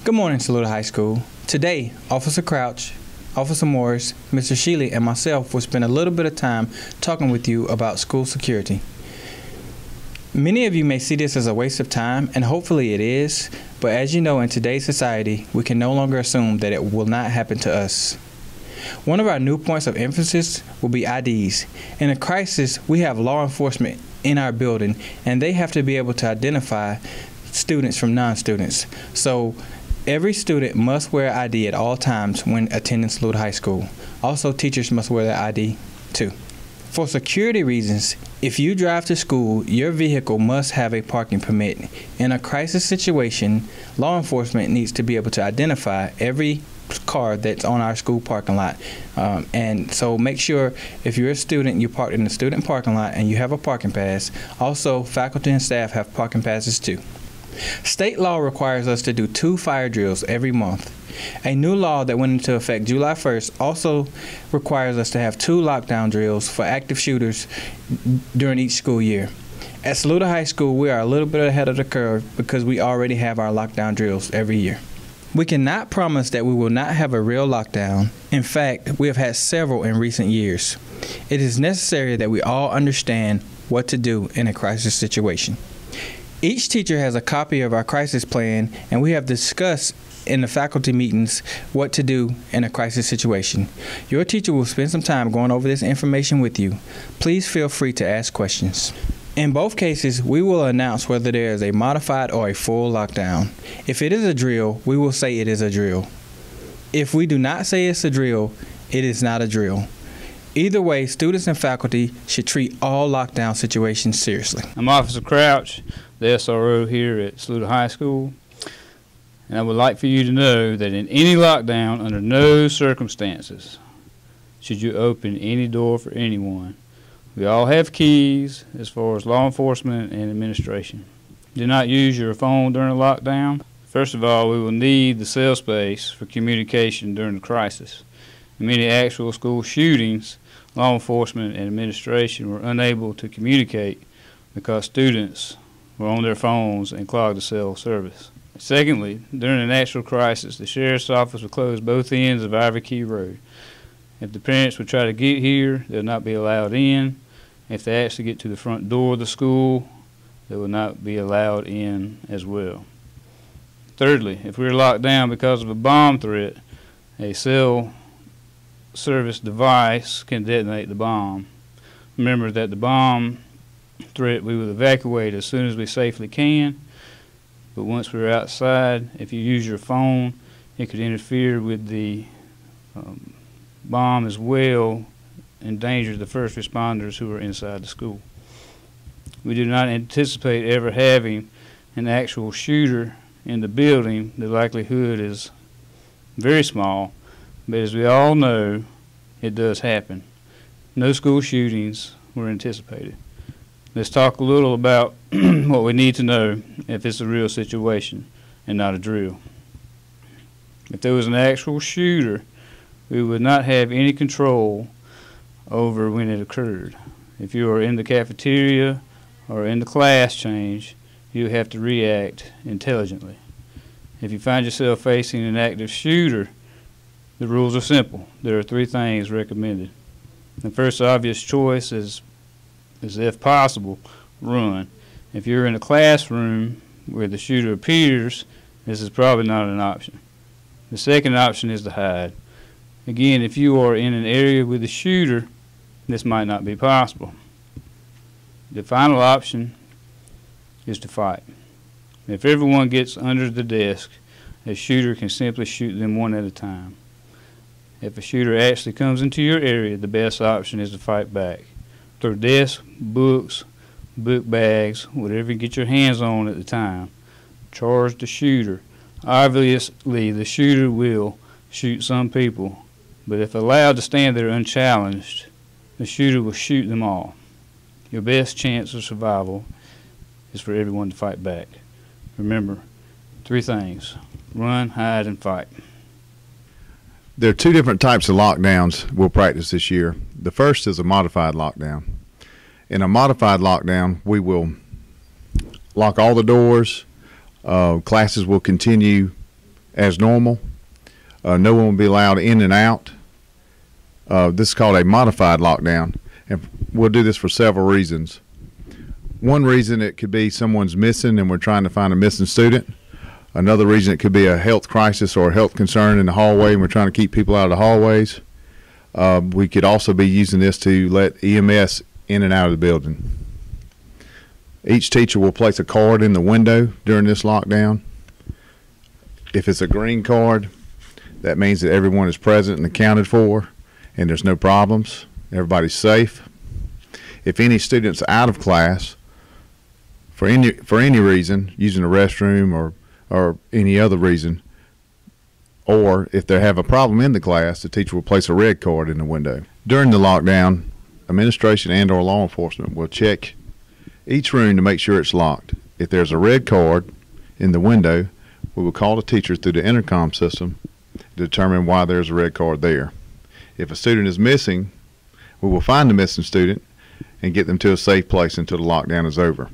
Good morning, Saluda High School. Today, Officer Crouch, Officer Morris, Mr. Shealy, and myself will spend a little bit of time talking with you about school security. Many of you may see this as a waste of time, and hopefully it is, but as you know, in today's society, we can no longer assume that it will not happen to us. One of our new points of emphasis will be IDs. In a crisis, we have law enforcement in our building, and they have to be able to identify students from non-students. So every student must wear ID at all times when attending Saluda High School. Also, teachers must wear their ID too. For security reasons, if you drive to school, your vehicle must have a parking permit. In a crisis situation, law enforcement needs to be able to identify every car that's on our school parking lot. And so make sure if you're a student, you park in the student parking lot and you have a parking pass. Also, faculty and staff have parking passes too. State law requires us to do 2 fire drills every month. A new law that went into effect July 1st also requires us to have 2 lockdown drills for active shooters during each school year. At Saluda High School, we are a little bit ahead of the curve because we already have our lockdown drills every year. We cannot promise that we will not have a real lockdown. In fact, we have had several in recent years. It is necessary that we all understand what to do in a crisis situation. Each teacher has a copy of our crisis plan, and we have discussed in the faculty meetings what to do in a crisis situation. Your teacher will spend some time going over this information with you. Please feel free to ask questions. In both cases, we will announce whether there is a modified or a full lockdown. If it is a drill, we will say it is a drill. If we do not say it's a drill, it is not a drill. Either way, students and faculty should treat all lockdown situations seriously. I'm Officer Crouch, the SRO here at Saluda High School, and I would like for you to know that in any lockdown, under no circumstances should you open any door for anyone. We all have keys as far as law enforcement and administration. Do not use your phone during a lockdown. First of all, we will need the cell space for communication during the crisis. In many actual school shootings, law enforcement and administration were unable to communicate because students were on their phones and clogged the cell service. Secondly, during an actual crisis, the sheriff's office will close both ends of Ivy Key Road. If the parents would try to get here, they'll not be allowed in. If they actually get to the front door of the school, they will not be allowed in as well. Thirdly, if we're locked down because of a bomb threat, a cell service device can detonate the bomb. Remember that the bomb threat we will evacuate as soon as we safely can, but once we're outside, if you use your phone, it could interfere with the bomb as well, endanger the first responders who are inside the school. We do not anticipate ever having an actual shooter in the building. The likelihood is very small, but as we all know, it does happen. No school shootings were anticipated. Let's talk a little about what we need to know if it's a real situation and not a drill. If there was an actual shooter, we would not have any control over when it occurred. If you are in the cafeteria or in the class change, you have to react intelligently. If you find yourself facing an active shooter, the rules are simple. There are 3 things recommended. The first obvious choice is if possible, run. If you're in a classroom where the shooter appears, this is probably not an option. The second option is to hide. Again, if you are in an area with a shooter, this might not be possible. The final option is to fight. If everyone gets under the desk, a shooter can simply shoot them one at a time. If a shooter actually comes into your area, the best option is to fight back. Throw desks, books, book bags, whatever you get your hands on at the time. Charge the shooter. Obviously, the shooter will shoot some people, but if allowed to stand there unchallenged, the shooter will shoot them all. Your best chance of survival is for everyone to fight back. Remember, 3 things: run, hide, and fight. There are 2 different types of lockdowns we'll practice this year. The first is a modified lockdown. In a modified lockdown, we will lock all the doors. Classes will continue as normal. No one will be allowed in and out. This is called a modified lockdown, and we'll do this for several reasons. One reason, it could be someone's missing and we're trying to find a missing student. Another reason, it could be a health crisis or a health concern in the hallway and we're trying to keep people out of the hallways. We could also be using this to let EMS in and out of the building. Each teacher will place a card in the window during this lockdown. If it's a green card, that means that everyone is present and accounted for and there's no problems. Everybody's safe. If any student's out of class for any reason, using a restroom or any other reason, or if they have a problem in the class, the teacher will place a red card in the window. During the lockdown, administration and or law enforcement will check each room to make sure it's locked. If there's a red card in the window, we will call the teacher through the intercom system to determine why there's a red card there. If a student is missing, we will find the missing student and get them to a safe place until the lockdown is over.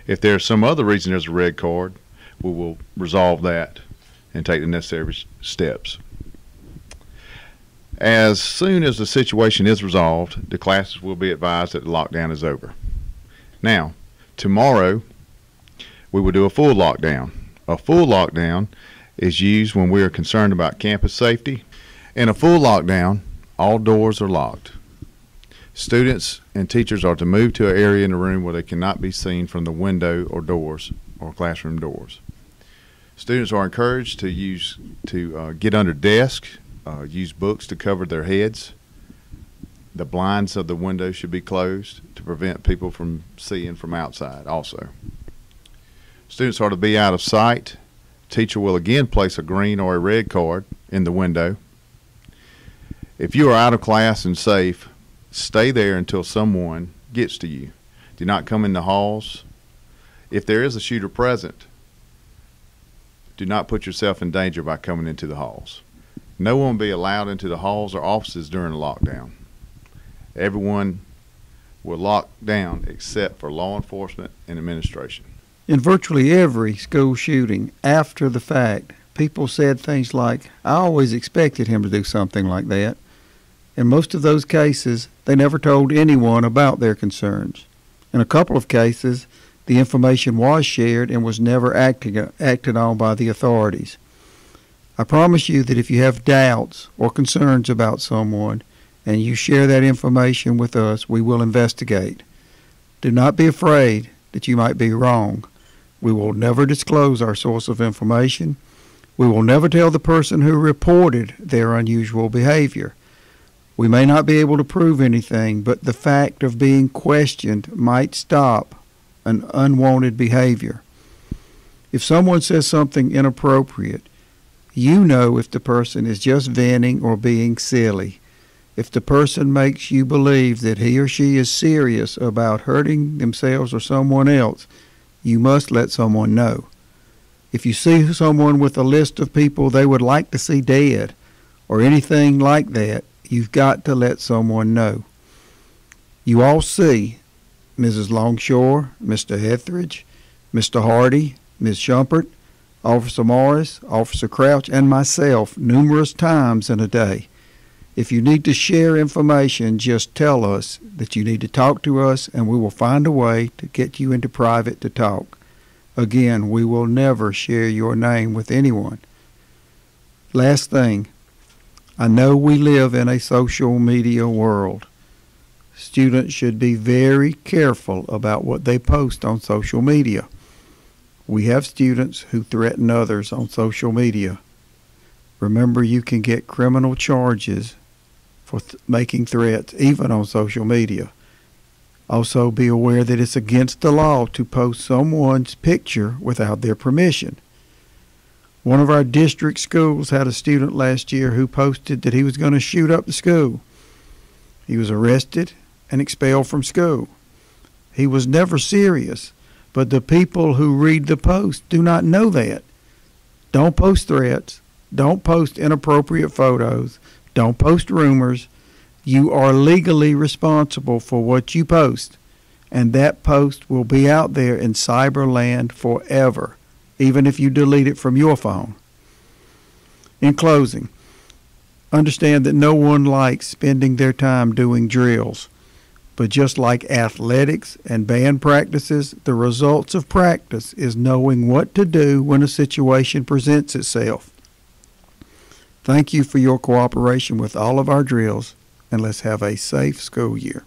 If there's some other reason there's a red card, we will resolve that and take the necessary steps. As soon as the situation is resolved, the classes will be advised that the lockdown is over. Now, tomorrow, we will do a full lockdown. A full lockdown is used when we are concerned about campus safety. In a full lockdown, all doors are locked. Students and teachers are to move to an area in the room where they cannot be seen from the window or doors or classroom doors. Students are encouraged to get under desks, use books to cover their heads. The blinds of the window should be closed to prevent people from seeing from outside also. Students are to be out of sight. Teacher will again place a green or a red card in the window. If you are out of class and safe, stay there until someone gets to you. Do not come in the halls. If there is a shooter present, do not put yourself in danger by coming into the halls. No one will be allowed into the halls or offices during the lockdown. Everyone will lock down except for law enforcement and administration. In virtually every school shooting, after the fact, people said things like, "I always expected him to do something like that." In most of those cases, they never told anyone about their concerns. In a couple of cases, the information was shared and was never acted on by the authorities. I promise you that if you have doubts or concerns about someone and you share that information with us, we will investigate. Do not be afraid that you might be wrong. We will never disclose our source of information. We will never tell the person who reported their unusual behavior. We may not be able to prove anything, but the fact of being questioned might stop an unwanted behavior. If someone says something inappropriate, you know if the person is just venting or being silly. If the person makes you believe that he or she is serious about hurting themselves or someone else, you must let someone know. If you see someone with a list of people they would like to see dead or anything like that, you've got to let someone know. You all see Mrs. Longshore, Mr. Etheridge, Mr. Hardy, Ms. Shumpert, Officer Morris, Officer Crouch, and myself numerous times in a day. If you need to share information, just tell us that you need to talk to us, and we will find a way to get you into private to talk. Again, we will never share your name with anyone. Last thing, I know we live in a social media world. Students should be very careful about what they post on social media. We have students who threaten others on social media. Remember, you can get criminal charges for making threats, even on social media. Also, be aware that it's against the law to post someone's picture without their permission. One of our district schools had a student last year who posted that he was going to shoot up the school. He was arrested and expelled from school. He was never serious, but the people who read the post do not know that. Don't post threats. Don't post inappropriate photos. Don't post rumors. You are legally responsible for what you post, and that post will be out there in cyberland forever, even if you delete it from your phone. In closing, understand that no one likes spending their time doing drills. But just like athletics and band practices, the results of practice is knowing what to do when a situation presents itself. Thank you for your cooperation with all of our drills, and let's have a safe school year.